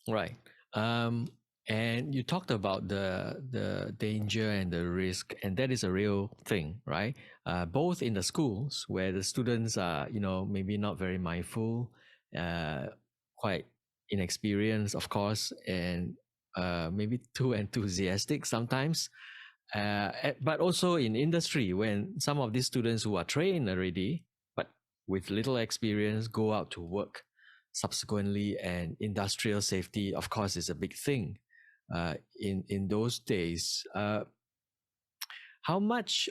Right. And you talked about the danger and the risk, and that is a real thing, right? Both in the schools where the students are, maybe not very mindful, uh, quite inexperienced, of course, and maybe too enthusiastic sometimes. But also in industry, when some of these students who are trained already, but with little experience, go out to work subsequently, and industrial safety, of course, is a big thing in those days. How much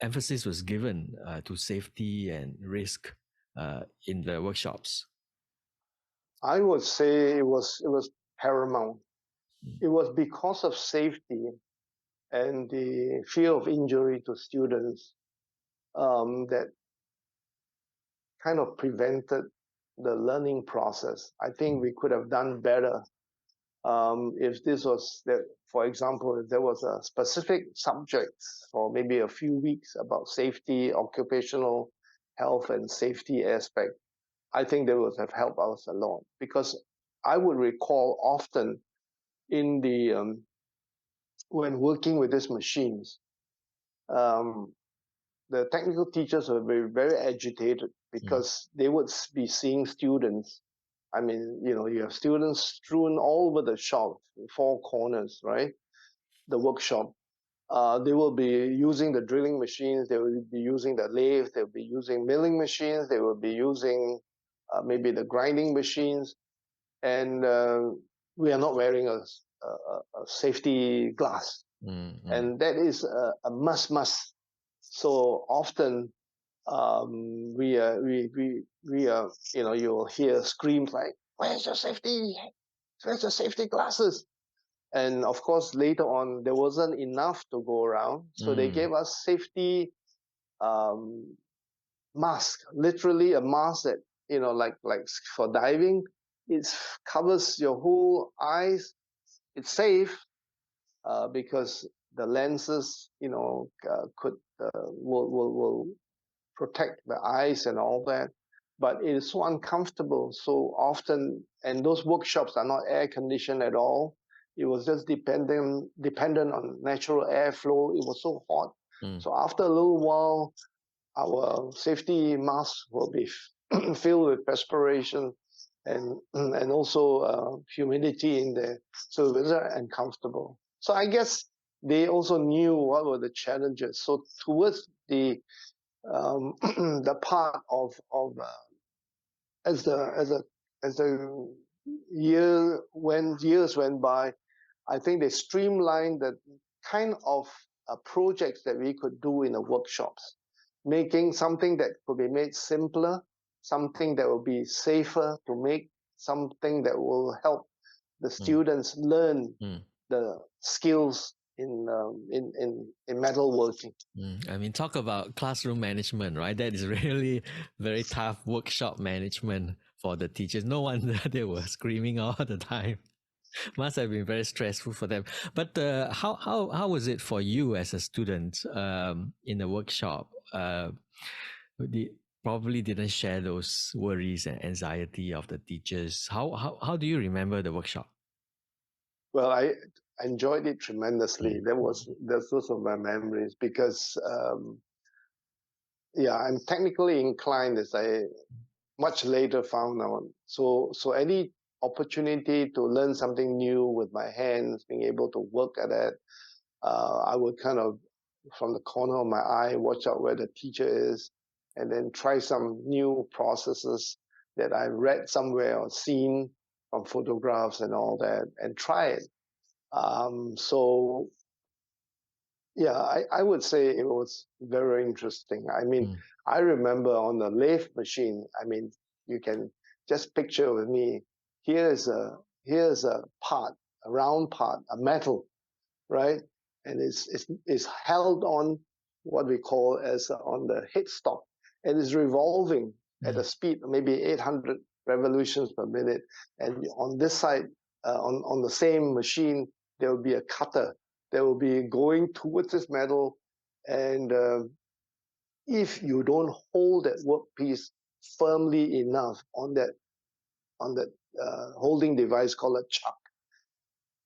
emphasis was given to safety and risk in the workshops? I would say it was paramount. It was because of safety and the fear of injury to students that kind of prevented the learning process. I think we could have done better if this was that. For example, if there was a specific subject for maybe a few weeks about safety, occupational health, and safety aspect, I think they would have helped us a lot, because I would recall often in the when working with these machines, um, the technical teachers were very agitated Mm. because they would be seeing students. I mean, you have students strewn all over the shop, four corners, right? The workshop. They will be using the drilling machines. They will be using the lathe. They will be using milling machines. They will be using maybe the grinding machines, and we are not wearing a safety glass, Mm, mm. and that is a must. So often we are, you'll hear screams like, "Where's your safety? Where's your safety glasses?" And of course, later on, there wasn't enough to go around, so they Mm. gave us safety um, mask, literally a mask that, like for diving, it covers your whole eyes. It's safe because the lenses, could will protect the eyes and all that. But it is so uncomfortable so often, and those workshops are not air conditioned at all. It was just dependent on natural airflow. It was so hot. Mm. So after a little while, our safety masks will be filled with perspiration and also humidity in there, so it was very uncomfortable. So I guess they also knew what were the challenges. So towards the part of as the years went by, I think they streamlined the kind of projects that we could do in the workshops, making something that could be made simpler, something that will be safer to make, something that will help the Mm. students learn Mm. the skills in metalworking. I mean, talk about classroom management, right? That is really very tough workshop management for the teachers. No wonder they were screaming all the time. Must have been very stressful for them. But how was it for you as a student in the workshop? The, probably didn't share those worries and anxiety of the teachers. How do you remember the workshop? Well, I enjoyed it tremendously. Mm. That's those of my memories because yeah, I'm technically inclined, as I much later found out. So any opportunity to learn something new with my hands, being able to work at it, I would kind of from the corner of my eye watch out where the teacher is, and then try some new processes that I read somewhere or seen from photographs and all that, and try it. So yeah, I would say it was very interesting. I mean, Mm. I remember on the lathe machine, I mean, you can just picture with me, here's a part, a round part, a metal, right? And it's held on what we call as on the headstock, and is revolving at a Mm. speed of maybe 800 revolutions per minute. And on this side, on the same machine, there will be a cutter that will be going towards this metal, and if you don't hold that workpiece firmly enough on that holding device called a chuck.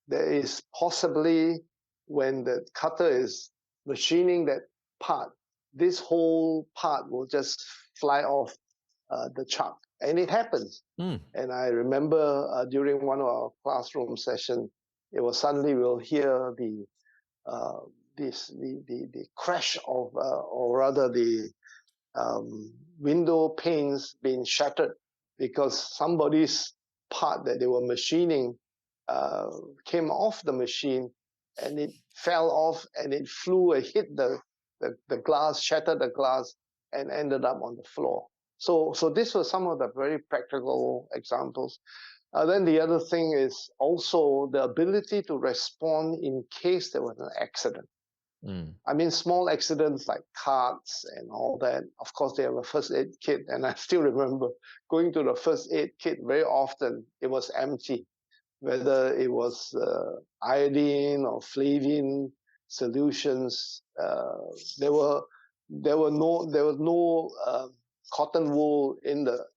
There is possibly, when the cutter is machining that part, this whole part will just fly off the chuck, and it happens. And I remember during one of our classroom sessions, it was suddenly we'll hear the crash of, or rather the window panes being shattered because somebody's part that they were machining came off the machine, and it fell off and it flew and hit the glass, shattered the glass, and ended up on the floor. So this was some of the very practical examples. Then the other thing is also the ability to respond in case there was an accident. I mean, small accidents like cuts and all that. Of course, they have a first aid kit, and I still remember going to the first aid kit very often. It was empty, whether it was iodine or flavin solutions. There was no cotton wool in the